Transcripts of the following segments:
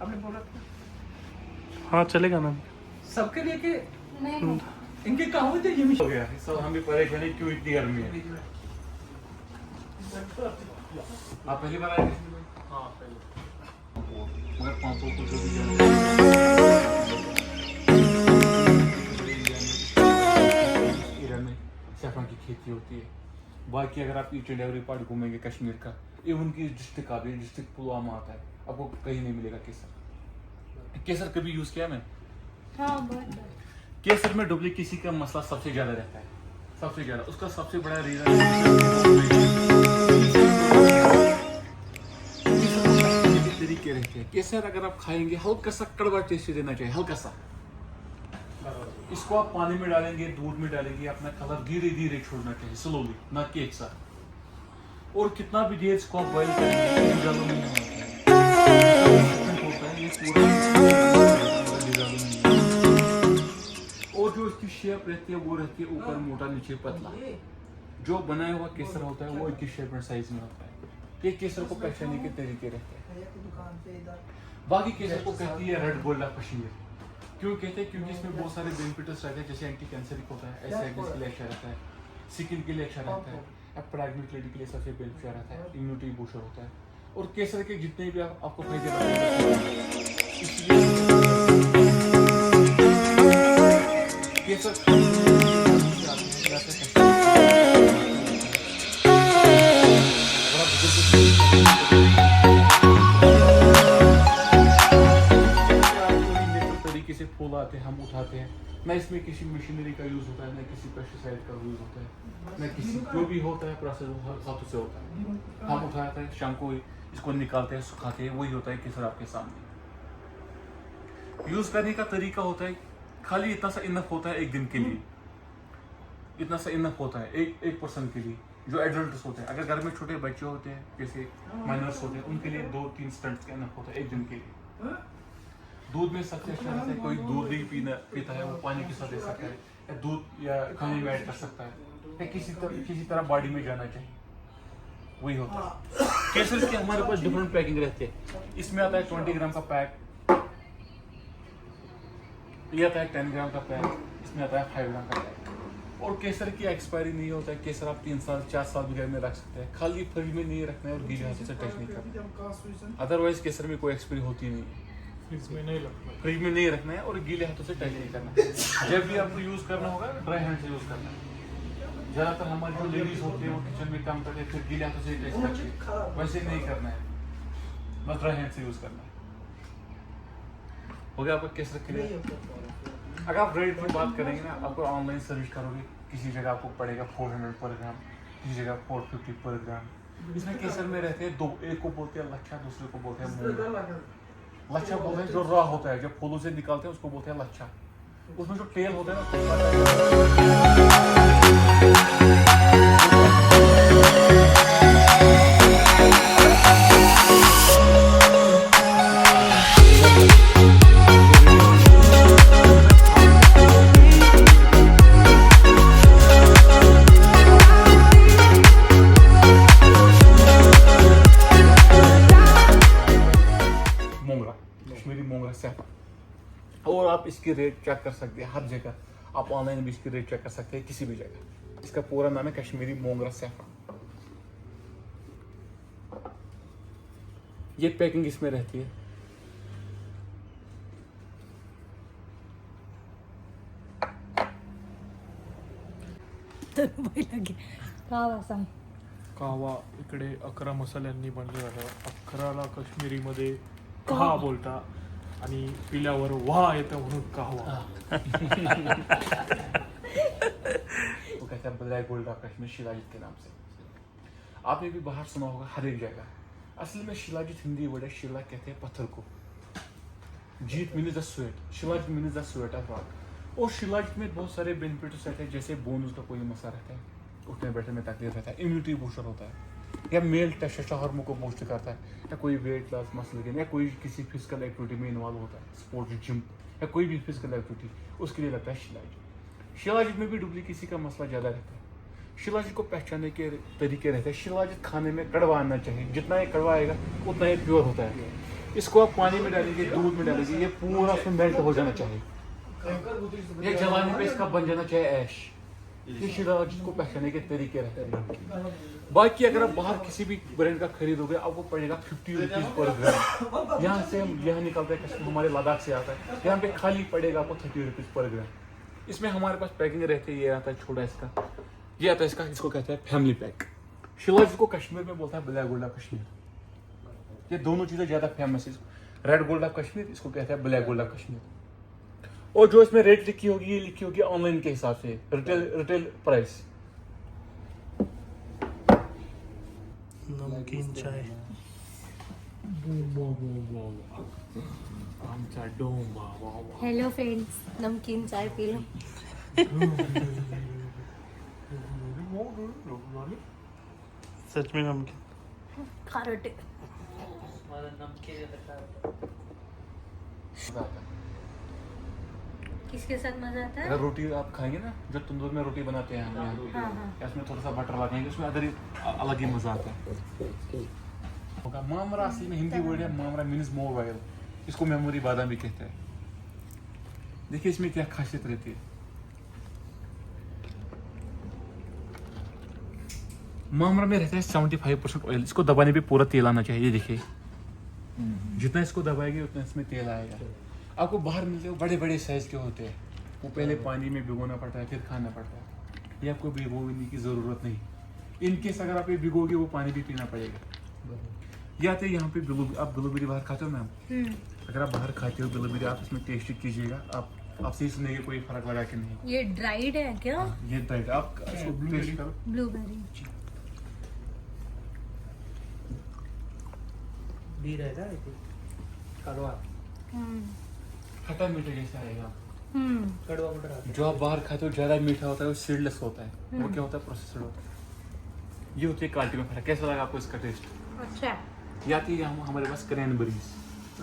आपने बोला था हाँ चलेगा ना। सबके लिए कि नहीं इनके काम होते ये भी हो गया है। सब हम भी परेशानी क्यों इतनी गर्मी है। आप पहली बार आए थे? हाँ पहले मगर 500 को जो भी ईरान में सैफरन की खेती होती है। बाकी अगर आप ईस्ट एंड एवरी पार्ट घूमेंगे कश्मीर का, इवन की डिस्ट्रिक्ट का भी, डिस्ट्रिक्ट पुलवामा आता है, आपको कहीं नहीं मिलेगा केसर। केसर कभी यूज किया मैं? हाँ बहुत केसर में डुप्लीकेसी का मसला सबसे ज्यादा रहता है, सबसे ज्यादा। उसका सबसे बड़ा रीजन तरीके रहते हैं। केसर अगर आप खाएंगे हल्का सा कड़वा टेस्ट देना चाहिए, हल्का सा। इसको आप पानी में डालेंगे, दूध में डालेंगे, अपना कलर धीरे धीरे छोड़ना चाहिए, स्लोली, ना कि एक साथ। और कितना भी देर इसको आप बॉइल करेंगे डिसॉल्व नहीं होता है, ये पूरा डिसॉल्व नहीं होता। और जो इसकी शेप रहती है वो रहती है ऊपर मोटा नीचे पतला। जो बनाया हुआ केसर होता है वो एक शेप में साइज में होता है। ये केसर को पहचानने के तरीके रहते हैं। बाकी केसर को कहती है रेड गोल्ड ऑफ कश्मीर। क्यों कहते हैं? क्योंकि इसमें बहुत सारे बेनिफिट्स रहते हैं, जैसे एंटी कैंसरिक होता है, एसिडिटी के लिए अच्छा रहता है, स्किन के लिए अच्छा रहता है, प्रेग्नेंट लेडी के लिए सबसे बेनिफिशियल रहता है, इम्यूनिटी बूस्टर होता है। और केसर के जितने भी आपको फायदे केसर तरीके से फूल आते हैं, हम उठाते हैं। ना इसमें किसी मशीनरी का यूज होता है, ना किसी पेस्टिसाइड का यूज होता है, ना किसी जो भी होता है प्रोसेस हाथों से होता है। हम उठाते हैं, शाम को इसको निकालते हैं, सुखाते हैं, वही होता है केसर आपके सामने। यूज करने का तरीका होता है, खाली इतना सा इनफ होता है एक दिन के लिए, इतना सा इनफ होता है एक पर्सन के लिए, जो एडल्ट्स होते हैं। अगर घर में छोटे बच्चे होते हैं, जैसे माइनर्स होते हैं, उनके लिए 2-3 स्टंट्स का इनफ होता है एक दिन के लिए। दूध में सबसे अच्छा रहता है, कोई दूध नहीं पीता है वो पानी के साथ दे सकता है, या दूध या खाने में ऐड कर सकता है, या किसी तरह बॉडी में जाना चाहिए, वही होता है। केसर के हमारे पास डिफरेंट पैकिंग रहते हैं। इसमें आता है 20 ग्राम का पैक, ये आता है 10 ग्राम का पैक, इसमें आता है 5 ग्राम का पैक। और केसर की एक्सपायरी नहीं होता है। केसर आप 3 साल 4 साल भी घर में रख सकते हैं, खाली फ्रिज में नहीं रखना है और गीले हाथों से टच नहीं करना है। अदरवाइज केसर में कोई एक्सपायरी होती नहीं है। फ्रिज में नहीं रखना है और गीले हाथों से टच नहीं करना है। जब भी आपको यूज करना होगा ड्राई हैंड से यूज करना है। ज्यादातर हमारे जो लेडीज होते हैं वो किचन में काम करते हैं, फिर गीले हाथों से टच करते हैं, वैसे नहीं करना है, बस ड्राई हैंड से यूज करना है। हो गया आपका केसर क्लियर। अगर आप रेट की बात करेंगे ना, आपको ऑनलाइन सर्च करोगे, किसी जगह आपको पड़ेगा 400 पर ग्राम, किसी जगह 450 पर ग्राम। इसमें केसर में रहते हैं दो, एक को बोलते हैं लच्छा, दूसरे को बोलते हैं मूंग। लच्छा बोलते हैं जो रॉ होता है, जब फूलों से निकालते हैं उसको बोलते हैं लच्छा। उसमें जो तेल होता है ना, कश्मीरी मोंगरा सैफरन। और आप इसकी रेट चेक कर सकते हैं हर जगह, आप ऑनलाइन भी इसकी रेट चेक कर सकते हैं किसी भी जगह। इसका पूरा नाम है कश्मीरी मोंगरा सैफरन। ये पैकिंग इसमें रहती है। कावा इकडे 11 मसाल्यांनी बनलेला आहे. 11ला काश्मीरीमध्ये कहा बोलता आणि पिल्यावर वाह येतं म्हणून कहवा. वो कहता है black gold of Kashmir shilajit के नाम से। आपने भी बाहर सुना होगा हर एक जगह। असल में शिलाजीत हिंदी वर्ड है, शिला कहते हैं पत्थर को, जीत means the sweat, shilajit means the sweat of rock. और शिलाजीत में बहुत सारे बेनिफिट्स रहते हैं, जैसे बोन्स का कोई मसला रहता है, उठने बैठने में तकलीफ रहता है, इम्यूनिटी बूस्टर होता है, या मेल टेस्टोस्टेरोन हार्मोन को बूस्ट करता है, या कोई वेट लॉस मसल गेन, या कोई किसी फिजिकल एक्टिविटी में इन्वॉल्व होता है, स्पोर्ट्स जिम या कोई भी फिजिकल एक्टिविटी, उसके लिए लगता है शिलाजीत। शिलाजीत में भी डुप्लीकेसी का मसला ज़्यादा रहता है। शिलाजीत को पहचानने के तरीके रहते हैं। शिलाजीत खाने में कड़वा आना चाहिए, जितना ये कड़वा आएगा उतना ये प्योर होता है। इसको आप पानी में डालेंगे, दूध में डालेंगे, ये पूरा उसमें मेल्ट हो जाना चाहिए। ये जलाने पे इसका बन जाना चाहिए ऐश। ये शिलाजीत को पहचानने के तरीके रहते हैं। बाकी अगर आप बाहर किसी भी ब्रांड का खरीदोगे आपको पड़ेगा 50 रुपीज पर ग्राम। यहाँ से हम यहाँ निकलते हैं कश्मीर, हमारे लद्दाख से आता है, यहाँ पे खाली पड़ेगा आपको 30 रुपीज पर ग्राम। इसमें हमारे पास पैकिंग रहती है, ये आता है छोटा इसका, ये आता है इसका, इसको कहते हैं फैमिली पैक। शिलाजीत को कश्मीर में बोलता है ब्लैक गोल्ड ऑफ कश्मीर। ये दोनों चीज़ें ज़्यादा फेमस है। रेड गोल्ड ऑफ कश्मीर, इसको कहते हैं ब्लैक गोल्ड ऑफ कश्मीर। और जो इसमें रेट लिखी होगी ये लिखी होगी ऑनलाइन के हिसाब से, रिटेल प्राइस। नमकीन चाय, हेलो फ्रेंड्स, नमकीन चाय पी लो। सच में नमकीन खारोटे। किसके साथ मजा आता है? अगर रोटी आप खाएंगे ना, जो तंदूर में रोटी बनाते हैं हम यहाँ, हाँ। उसमें थोड़ा सा बटर लगाएंगे, उसमें अलग ही मजा आता है। होगा मामरा, असली में हिंदी वर्ड है मामरा, मीन्स मोबाइल। इसको मेमोरी बादाम भी कहते हैं। देखिए इसमें क्या खासियत रहती है। मामरा में रहता है 75% ऑयल। इसको दबाने पे पूरा तेल आना चाहिए। ये देखिए, जितना इसको दबाएंगे उतना इसमें तेल आएगा। आपको बाहर मिलते हो बड़े बड़े साइज के होते हैं, वो पहले पानी में भिगोना पड़ता है, फिर खाना पड़ता है। ये आपको भिगोने की ज़रूरत नहीं। इनकेस अगर आप ये भिगोगे वो पानी भी पीना पड़ेगा। या तो यहाँ पे आप ब्लूबेरी बाहर खाते हो मैम, अगर आप बाहर खाते हो ब्लूबेरी, आप इसमें टेस्ट कीजिएगा, आप सही सुनेंगे कोई फर्क लगा कि नहीं। ये ड्राइड है क्या? ये ड्राइड, आप इसको टेस्ट करो। ब्लूबेरी भी रहता है कड़वा, खट्टा मीठा जैसा आएगा। कड़वा बटर आता है। जो आप बाहर खाते हो ज़्यादा मीठा होता है, वो सीडलेस होता है। वो क्या होता है, प्रोसेसड होता है। ये होती है क्वालिटी में फर्क। कैसा लगा आपको इसका टेस्ट? अच्छा। या तो ये हमारे पास क्रैनबेरीज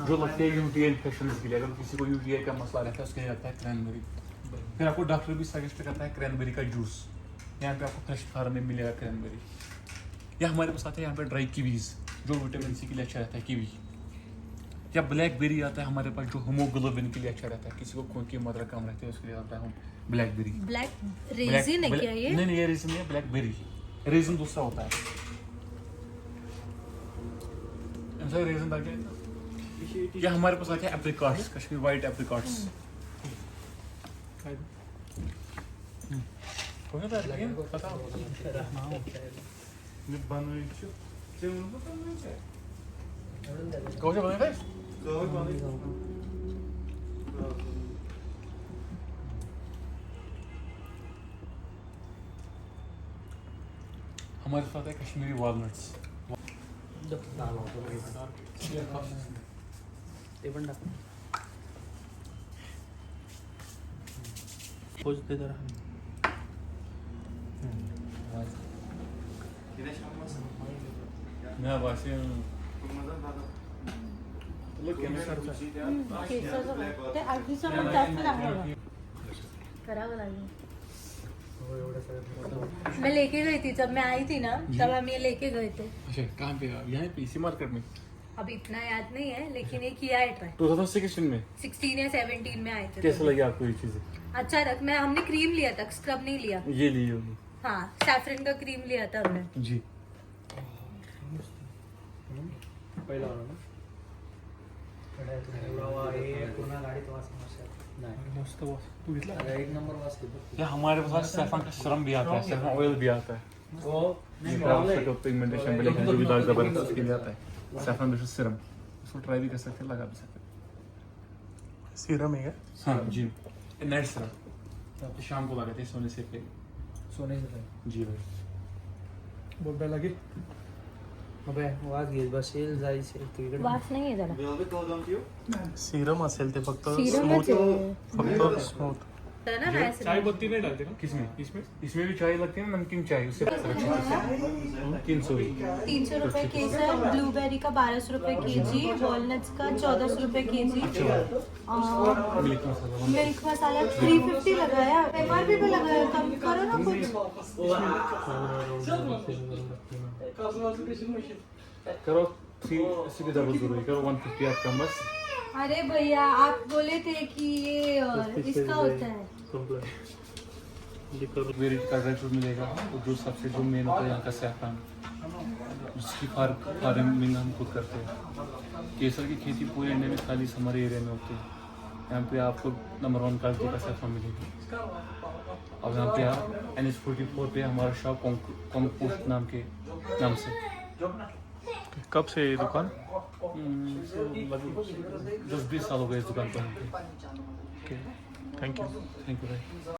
जो लगते हैं यूटीआई इन्फेक्शन के लिए, अगर किसी को यूटीआई का मसला रहता है उसके लिए लगता है क्रैनबेरी। फिर आपको डॉक्टर भी सजेस्ट करता है क्रैनबेरी का जूस। यहाँ पे आपको फ्रेश फार्म में मिलेगा क्रैनबेरी। या हमारे पास आता है यहाँ पे ड्राई कीवीज, जो विटामिन सी के लिए अच्छा रहता है, कीवी। या ब्लैकबेरी आता है हमारे पास, जो हीमोग्लोबिन के लिए अच्छा रहता है, किसी को खून की मात्रा कम रहती है उसके लिए आता है ब्लैकबेरी। ब्लैक रेजिन है क्या ये? नहीं, ये रेजिन नहीं है, ब्लैकबेरी। रेजिन दूसरा होता है। रेजिन आ गया। या हमारे पास आते हैं एप्रिकॉट्स, कश्मीर वाइट एप्रिकॉट्स। हमारे साथ है कश्मीरी वॉलनट्स। ते पण टाक. पोच दे जरा. मैं वासी करावं लागेल. मैं लेके गई थी जब मैं आई थी ना, तब हम ये लेके गए थे. अच्छा, कहाँ पे? यहाँ पे इसी मार्केट में? अब इतना याद नहीं है, लेकिन ये किया है ट्राई. 2016 में 16 या 17 में आए थे. कैसा लगे आपको ये चीजें? अच्छा लग. मैं हमने क्रीम लिया था, स्क्रब नहीं लिया. ये ली होगी। हाँ, सैफरन का क्रीम लिया था हमने. जी। पहिला वाला ना. पूर्ण गाडीत वास नाही. मस्त वास. तू घेतला? एक नंबर वास येतो. या हमारे पास सैफरन का सीरम भी आता है, सैफरन ऑयल भी आता है। वो पिगमेंटेशन ब्लैक जो भी दाग दबा रहता है उसके लिए आता है सैफरन बेस्ड सीरम। उसको ट्राई भी कर सकते हैं, लगा भी सकते हैं। सीरम है क्या? हाँ जी, नाइट सीरम आपको शाम को लगाते हैं सोने से पहले। सोने से जी भाई। बोलता लगे अबे वास घेत बसेल जायचे तिकडे. वास नहीं है जरा. सीरम असेल ते फक्त सीरमच स्मूथ, आहे. फक्त स्मूथ. है ना nice. चाय पत्ती नहीं डालते ना किसमें? इसमें? इसमें भी चाय लगती है ना, नमकीन चाय, उससे 300 ही। 300 रुपए केसर, ब्लूबेरी का 1200 रुपए केजी, वॉलनट्स का 1400 रुपए केजी, और मिल्क मसाला मिल्क मसाला 350 लगाया. MRP पे लगाया. कम करो ना कुछ. करो इसी की डबल जरूरी करो 150 आपका बस। अरे भैया आप बोले थे कि ये इसका होता है। वेराइटी का ड्राई फ्रूट मिलेगा और जो सबसे जो मेन होता है यहाँ का सैफरान, जिसकी फार्मिंग हम खुद करते हैं। केसर की खेती पूरे इंडिया में खाली हमारे एरिया में होती है। यहाँ पे आपको नंबर 1 क्वालिटी का सैफरान मिलेगी। अब यहाँ पे आप NH44 पे हमारा शॉप कॉम्पोस्ट नाम से। कब से ये दुकान? लगभग 10-20 साल हो गए इस दुकान पर। Thank you. थैंक यू भाई।